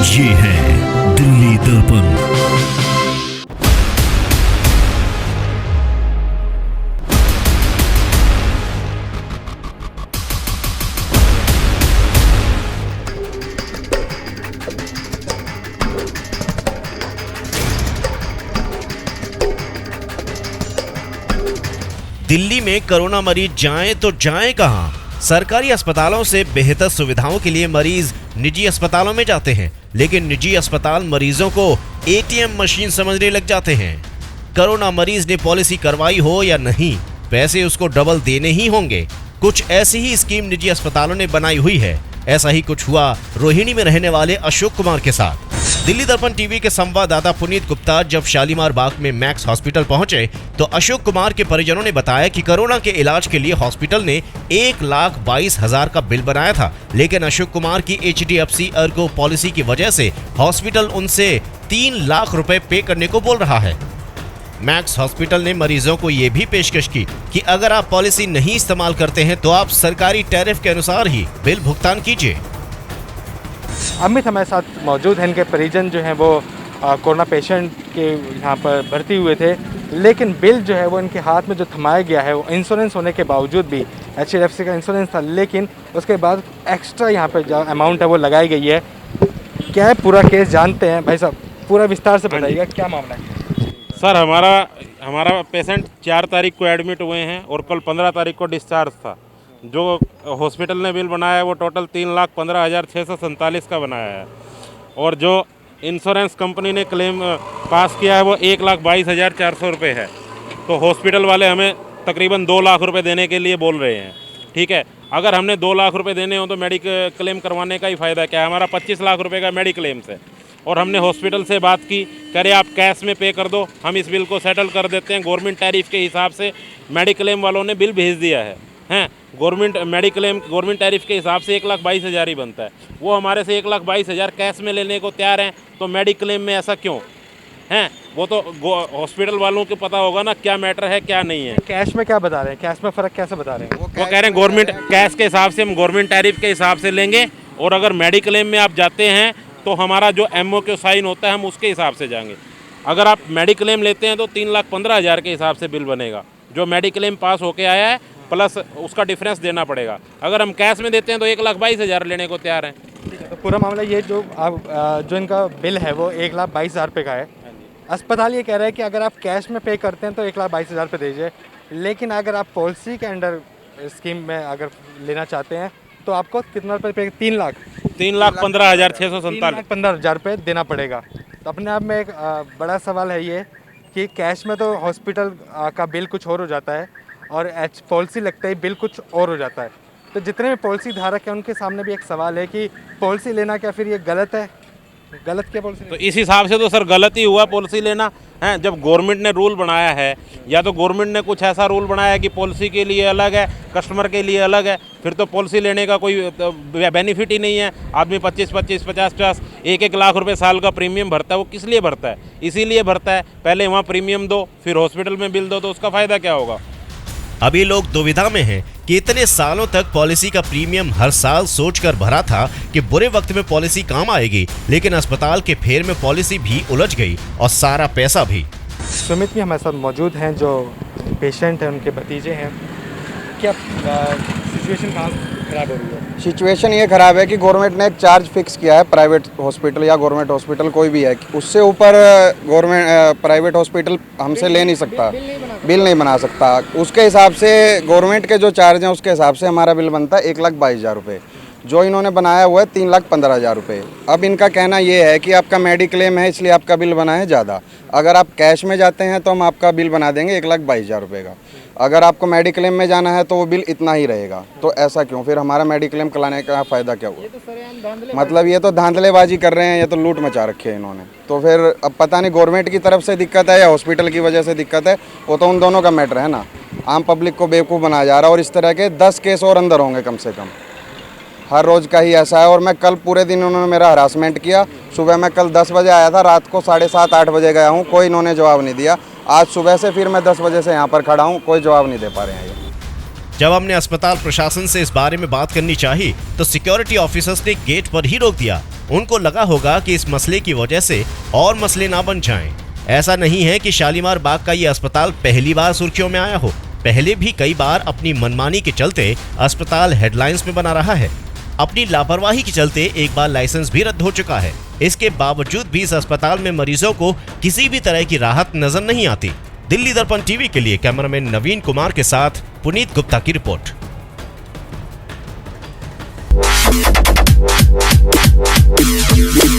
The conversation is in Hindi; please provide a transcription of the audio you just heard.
ये है दिल्ली दर्पण। दिल्ली में कोरोना मरीज जाएं तो जाएं कहां? सरकारी अस्पतालों से बेहतर सुविधाओं के लिए मरीज निजी अस्पतालों में जाते हैं, लेकिन निजी अस्पताल मरीजों को एटीएम मशीन समझने लग जाते हैं। कोरोना मरीज ने पॉलिसी करवाई हो या नहीं, पैसे उसको डबल देने ही होंगे। कुछ ऐसी ही स्कीम निजी अस्पतालों ने बनाई हुई है। ऐसा ही कुछ हुआ रोहिणी में रहने वाले अशोक कुमार के साथ। दिल्ली दर्पण टीवी के संवाददाता पुनीत गुप्ता जब शालीमार बाग में मैक्स हॉस्पिटल पहुंचे तो अशोक कुमार के परिजनों ने बताया कि कोरोना के इलाज के लिए हॉस्पिटल ने 1,22,000 का बिल बनाया था, लेकिन अशोक कुमार की HDFC अर्गो पॉलिसी की वजह से हॉस्पिटल उनसे 3 लाख रुपए पे करने को बोल रहा है। मैक्स हॉस्पिटल ने मरीजों को ये भी पेशकश की कि अगर आप पॉलिसी नहीं इस्तेमाल करते हैं तो आप सरकारी टैरिफ के अनुसार ही बिल भुगतान कीजिए। अमित हमारे साथ मौजूद हैं। इनके परिजन जो हैं वो कोरोना पेशेंट के यहाँ पर भर्ती हुए थे, लेकिन बिल जो है वो इनके हाथ में जो थमाया गया है वो इंश्योरेंस होने के बावजूद भी HDFC का इंश्योरेंस था, लेकिन उसके बाद एक्स्ट्रा यहाँ पर जो अमाउंट है वो लगाई गई है। क्या है पूरा केस जानते हैं भाई साहब, पूरा विस्तार से बताइएगा क्या मामला है। सर हमारा पेशेंट 4 तारीख को एडमिट हुए हैं और कल 15 तारीख को डिस्चार्ज था। जो हॉस्पिटल ने बिल बनाया है वो टोटल 3,15,647 का बनाया है, और जो इंश्योरेंस कंपनी ने क्लेम पास किया है वो 1,22,400 रुपये है। तो हॉस्पिटल वाले हमें तकरीबन 2 लाख रुपए देने के लिए बोल रहे हैं। ठीक है, अगर हमने 2 लाख रुपए देने हो तो क्लेम करवाने का ही फ़ायदा क्या है? हमारा 25 लाख रुपए का मेडिक्लेम्स है, और हमने हॉस्पिटल से बात की, कह रहे आप कैश में पे कर दो, हम इस बिल को सेटल कर देते हैं। गवर्नमेंट टैरिफ के हिसाब से मेडिक्लेम वालों ने बिल भेज दिया है गवर्नमेंट टैरिफ के हिसाब से 1,22,000 ही बनता है। वो हमारे से 1,22,000 कैश में लेने को तैयार हैं, तो मेडिक्लेम में ऐसा क्यों हैं? वो तो हॉस्पिटल वालों को पता होगा ना क्या मैटर है क्या नहीं है। कैश में क्या बता रहे हैं, कैश में फ़र्क कैसे बता रहे हैं? वो कह रहे हैं गवर्नमेंट कैश के हिसाब से हम गवर्नमेंट टैरिफ के हिसाब से लेंगे, और अगर मेडिक्लेम में आप जाते हैं तो हमारा जो MO के साइन होता है हम उसके हिसाब से जाएंगे। अगर आप मेडिक्लेम लेते हैं तो 3,15,000 के हिसाब से बिल बनेगा। जो मेडिक्लेम पास होके आया है प्लस उसका डिफरेंस देना पड़ेगा। अगर हम कैश में देते हैं तो 1,22,000 लेने को तैयार हैं। तो पूरा मामला ये जो इनका बिल है वो 1,22,000 रुपये का है। अस्पताल ये कह रहा है कि अगर आप कैश में पे करते हैं तो 1,22,000 रुपये दीजिए, लेकिन अगर आप पॉलिसी के अंडर स्कीम में अगर लेना चाहते हैं तो आपको कितना रुपये पे? 3,15,647 15,000 रुपये देना पड़ेगा। तो अपने आप में एक बड़ा सवाल है ये कि कैश में तो हॉस्पिटल का बिल कुछ और हो जाता है और पॉलिसी लगता है बिल कुछ और हो जाता है। तो जितने भी पॉलिसी धारक हैं उनके सामने भी एक सवाल है कि पॉलिसी लेना क्या फिर ये गलत है? गलत क्या पॉलिसी? तो इस हिसाब से तो सर गलत ही हुआ पॉलिसी लेना है। जब गवर्नमेंट ने रूल बनाया है, या तो गवर्नमेंट ने कुछ ऐसा रूल बनाया है कि पॉलिसी के लिए अलग है, कस्टमर के लिए अलग है, फिर तो पॉलिसी लेने का कोई बेनिफिट ही नहीं है। आदमी 25-25, 50-50, 1-1 लाख रुपए साल का प्रीमियम भरता है। वो किस लिए भरता है? इसीलिए भरता है, पहले वहाँ प्रीमियम दो फिर हॉस्पिटल में बिल दो, तो उसका फ़ायदा क्या होगा? अभी लोग दुविधा में हैं कि इतने सालों तक पॉलिसी का प्रीमियम हर साल सोचकर भरा था कि बुरे वक्त में पॉलिसी काम आएगी, लेकिन अस्पताल के फेर में पॉलिसी भी उलझ गई और सारा पैसा भी। सुमित भी हमारे साथ मौजूद हैं जो पेशेंट हैं, उनके भतीजे हैं। क्या सिचुएशन कहाँ खराब हो रही है? सिचुएशन ये ख़राब है कि गवर्नमेंट ने एक चार्ज फिक्स किया है, प्राइवेट हॉस्पिटल या गवर्नमेंट हॉस्पिटल कोई भी है, उससे ऊपर प्राइवेट हॉस्पिटल हमसे ले नहीं सकता, बिल नहीं बना सकता। उसके हिसाब से गवर्नमेंट के जो चार्ज हैं उसके हिसाब से हमारा बिल बनता है 1,22,000 रुपये। जो इन्होंने बनाया हुआ है 3,15,000 रुपये। अब इनका कहना ये है कि आपका मेडिक्लेम है इसलिए आपका बिल बना है ज़्यादा। अगर आप कैश में जाते हैं तो हम आपका बिल बना देंगे 1,22,000 रुपये का। अगर आपको मेडिक्लेम में जाना है तो वो बिल इतना ही रहेगा। तो ऐसा क्यों? फिर हमारा मेडिक्लेम कराने का फ़ायदा क्या हुआ? मतलब ये तो धांधलेबाजी कर रहे हैं, ये तो लूट मचा रखी है इन्होंने। तो फिर अब पता नहीं गवर्नमेंट की तरफ से दिक्कत है या हॉस्पिटल की वजह से दिक्कत है, वो तो उन दोनों का मैटर है ना। आम पब्लिक को बेवकूफ़ बनाया जा रहा है, और इस तरह के 10 केस और अंदर होंगे कम से कम। हर रोज़ का ही ऐसा है। और मैं कल पूरे दिन उन्होंने मेरा हरासमेंट किया। सुबह मैं कल 10 बजे आया था, रात को 7:30-8 बजे गया हूँ, कोई इन्होंने जवाब नहीं दिया। आज सुबह से फिर मैं 10 बजे से यहाँ पर खड़ा हूँ, कोई जवाब नहीं दे पा रहे हैं ये। जब हमने अस्पताल प्रशासन से इस बारे में बात करनी चाही तो सिक्योरिटी ऑफिसर्स ने गेट पर ही रोक दिया। उनको लगा होगा कि इस मसले की वजह से और मसले ना बन जाएं। ऐसा नहीं है कि शालीमार बाग का ये अस्पताल पहली बार सुर्खियों में आया हो। पहले भी कई बार अपनी मनमानी के चलते अस्पताल हेडलाइंस में बना रहा है। अपनी लापरवाही के चलते एक बार लाइसेंस भी रद्द हो चुका है। इसके बावजूद भी इस अस्पताल में मरीजों को किसी भी तरह की राहत नजर नहीं आती। दिल्ली दर्पण टीवी के लिए कैमरामैन नवीन कुमार के साथ पुनीत गुप्ता की रिपोर्ट।